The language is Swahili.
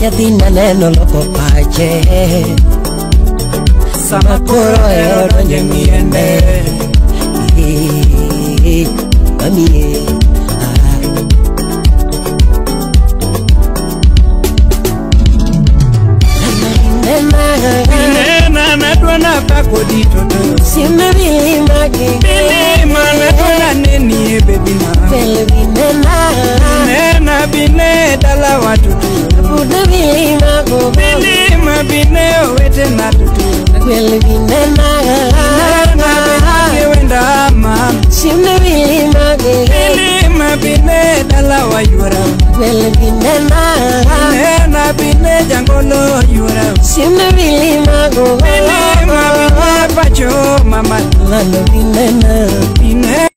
Yatina neno loco pache Sama koro ero donje miende Mami Nena nadwana pako dito Sime vilima Vilima nadwana neni bebina Nena bine dala watutu Buda vilima go Vilima bine wete natutu Nena bine wenda ama Sime vilima Vilima bine dala wa yura Nena bine jangolo yura Sime vilima go Vilima bine pacho mama Lalo vinena Bine